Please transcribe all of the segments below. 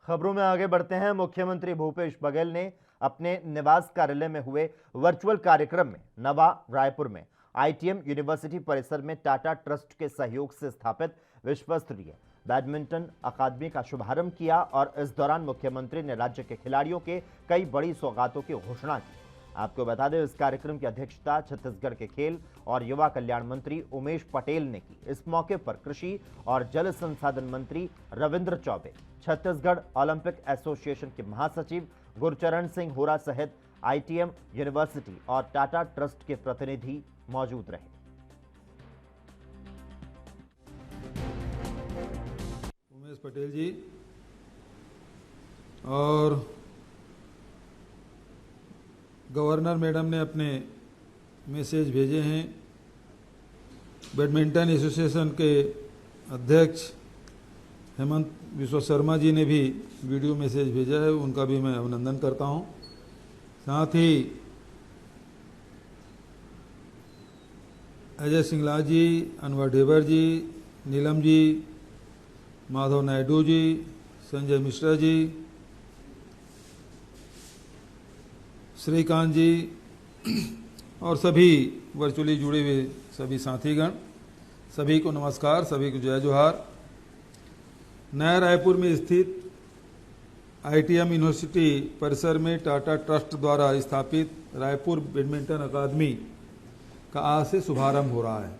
खबरों में आगे बढ़ते हैं। मुख्यमंत्री भूपेश बघेल ने अपने निवास कार्यालय में हुए वर्चुअल कार्यक्रम में नवा रायपुर में आईटीएम यूनिवर्सिटी परिसर में टाटा ट्रस्ट के सहयोग से स्थापित विश्व स्तरीय बैडमिंटन अकादमी का शुभारंभ किया और इस दौरान मुख्यमंत्री ने राज्य के खिलाड़ियों के कई बड़ी सौगातों की घोषणा की। आपको बता दें, इस कार्यक्रम की अध्यक्षता छत्तीसगढ़ के खेल और युवा कल्याण मंत्री उमेश पटेल ने की। इस मौके पर कृषि और जल संसाधन मंत्री रविंद्र चौबे, छत्तीसगढ़ ओलंपिक एसोसिएशन के महासचिव गुरचरण सिंह होरा सहित आईटीएम यूनिवर्सिटी और टाटा ट्रस्ट के प्रतिनिधि मौजूद रहे। उमेश पटेल जी और गवर्नर मैडम ने अपने मैसेज भेजे हैं। बैडमिंटन एसोसिएशन के अध्यक्ष हेमंत विश्व शर्मा जी ने भी वीडियो मैसेज भेजा है, उनका भी मैं अभिनंदन करता हूं। साथ ही अजय सिंगला जी, अनवर ढेबर जी, नीलम जी, माधव नायडू जी, संजय मिश्रा जी, श्रीकांत जी और सभी वर्चुअली जुड़े हुए सभी साथीगण, सभी को नमस्कार, सभी को जय जोहार। नया रायपुर में स्थित आईटीएम यूनिवर्सिटी परिसर में टाटा ट्रस्ट द्वारा स्थापित रायपुर बैडमिंटन अकादमी का आज से शुभारंभ हो रहा है।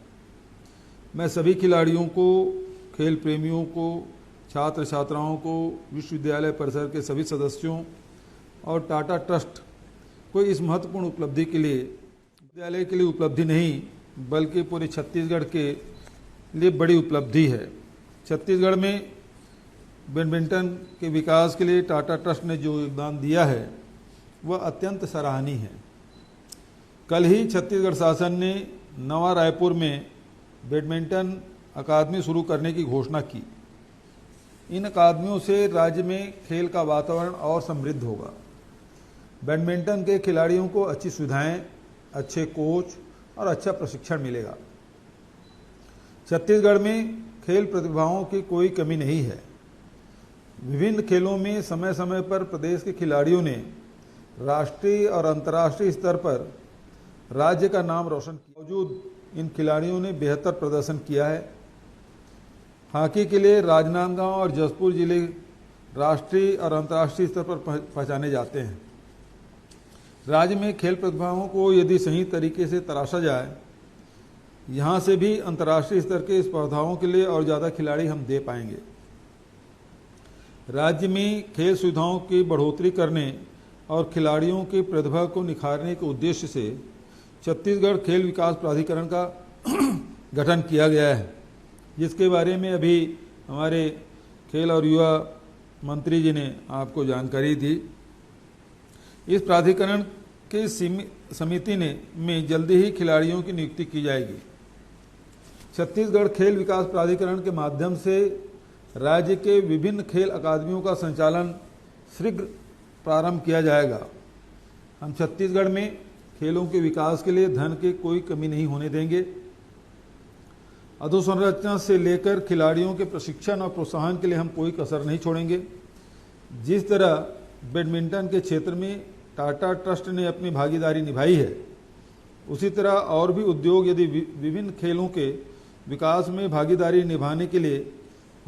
मैं सभी खिलाड़ियों को, खेल प्रेमियों को, छात्र छात्राओं को, विश्वविद्यालय परिसर के सभी सदस्यों और टाटा ट्रस्ट को इस महत्वपूर्ण उपलब्धि के लिए, विद्यालय के लिए उपलब्धि नहीं बल्कि पूरे छत्तीसगढ़ के लिए बड़ी उपलब्धि है। छत्तीसगढ़ में बैडमिंटन के विकास के लिए टाटा ट्रस्ट ने जो योगदान दिया है वह अत्यंत सराहनीय है। कल ही छत्तीसगढ़ शासन ने नवा रायपुर में बैडमिंटन अकादमी शुरू करने की घोषणा की। इन अकादमियों से राज्य में खेल का वातावरण और समृद्ध होगा। बैडमिंटन के खिलाड़ियों को अच्छी सुविधाएं, अच्छे कोच और अच्छा प्रशिक्षण मिलेगा। छत्तीसगढ़ में खेल प्रतिभाओं की कोई कमी नहीं है। विभिन्न खेलों में समय समय पर प्रदेश के खिलाड़ियों ने राष्ट्रीय और अंतर्राष्ट्रीय स्तर पर राज्य का नाम रोशन किया। मौजूद इन खिलाड़ियों ने बेहतर प्रदर्शन किया है। हॉकी के लिए राजनांदगांव और जशपुर जिले राष्ट्रीय और अंतर्राष्ट्रीय स्तर पर पहचाने जाते हैं। राज्य में खेल प्रतिभाओं को यदि सही तरीके से तराशा जाए, यहाँ से भी अंतर्राष्ट्रीय स्तर के स्पर्धाओं के लिए और ज़्यादा खिलाड़ी हम दे पाएंगे। राज्य में खेल सुविधाओं की बढ़ोतरी करने और खिलाड़ियों की प्रतिभा को निखारने के उद्देश्य से छत्तीसगढ़ खेल विकास प्राधिकरण का गठन किया गया है, जिसके बारे में अभी हमारे खेल और युवा मंत्री जी ने आपको जानकारी दी। इस प्राधिकरण के समिति में जल्दी ही खिलाड़ियों की नियुक्ति की जाएगी। छत्तीसगढ़ खेल विकास प्राधिकरण के माध्यम से राज्य के विभिन्न खेल अकादमियों का संचालन शीघ्र प्रारंभ किया जाएगा। हम छत्तीसगढ़ में खेलों के विकास के लिए धन की कोई कमी नहीं होने देंगे। अधोसंरचना से लेकर खिलाड़ियों के प्रशिक्षण और प्रोत्साहन के लिए हम कोई कसर नहीं छोड़ेंगे। जिस तरह बैडमिंटन के क्षेत्र में टाटा ट्रस्ट ने अपनी भागीदारी निभाई है, उसी तरह और भी उद्योग यदि विभिन्न खेलों के विकास में भागीदारी निभाने के लिए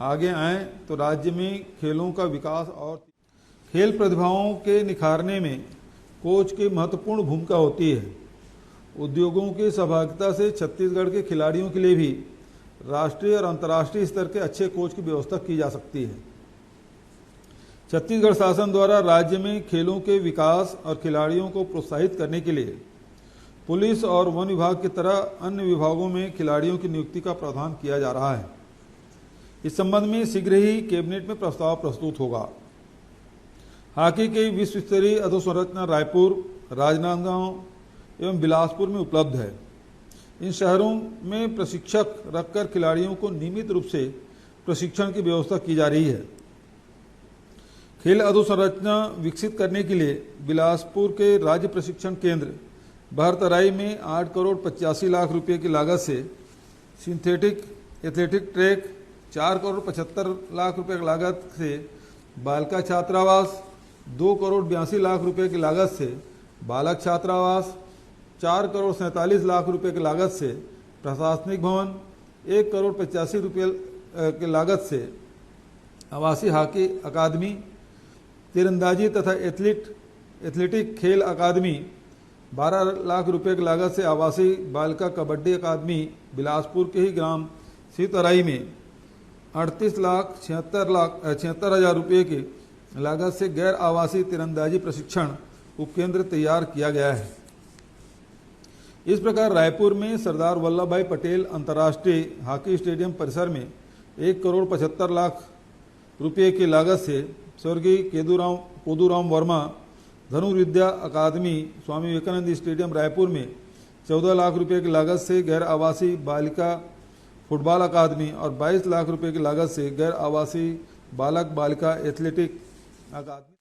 आगे आएं तो राज्य में खेलों का विकास और खेल प्रतिभाओं के निखारने में कोच की महत्वपूर्ण भूमिका होती है। उद्योगों की सहभागिता से छत्तीसगढ़ के खिलाड़ियों के लिए भी राष्ट्रीय और अंतर्राष्ट्रीय स्तर के अच्छे कोच की व्यवस्था की जा सकती है। छत्तीसगढ़ शासन द्वारा राज्य में खेलों के विकास और खिलाड़ियों को प्रोत्साहित करने के लिए पुलिस और वन विभाग की तरह अन्य विभागों में खिलाड़ियों की नियुक्ति का प्रावधान किया जा रहा है। इस संबंध में शीघ्र ही कैबिनेट में प्रस्ताव प्रस्तुत होगा। हॉकी की विश्व स्तरीय अधोसंरचना रायपुर, राजनांदगांव एवं बिलासपुर में उपलब्ध है। इन शहरों में प्रशिक्षक रखकर खिलाड़ियों को नियमित रूप से प्रशिक्षण की व्यवस्था की जा रही है। खेल अधोसंरचना विकसित करने के लिए बिलासपुर के राज्य प्रशिक्षण केंद्र बहरतराई में 8 करोड़ 85 लाख रुपए की लागत से synthetic athletic track, 4 crore 75 lakh रुपए की लागत से बालिका छात्रावास 2 करोड़ 82 लाख रुपए की लागत से, बालक छात्रावास 4 करोड़ 47 लाख रुपए की लागत से, प्रशासनिक भवन 1 करोड़ 85 रुपये की लागत से, आवासीय हॉकी अकादमी, तीरंदाजी तथा एथलेटिक खेल अकादमी 12 लाख रुपए की लागत से, आवासीय बालिका कबड्डी अकादमी बिलासपुर के ही ग्राम सीतराई में 38,76,76,000 रुपये की लागत से गैर आवासीय तीरंदाजी प्रशिक्षण उपकेंद्र तैयार किया गया है। इस प्रकार रायपुर में सरदार वल्लभ भाई पटेल अंतर्राष्ट्रीय हॉकी स्टेडियम परिसर में 1 करोड़ 75 लाख रुपये की लागत से स्वर्गीय कोदूराम वर्मा धनुर्विद्या अकादमी स्वामी विवेकानंद स्टेडियम रायपुर में 14 लाख रुपये की लागत से गैर आवासीय बालिका फुटबॉल अकादमी और 22 लाख रुपये की लागत से गैर आवासीय बालक बालिका एथलेटिक अकादमी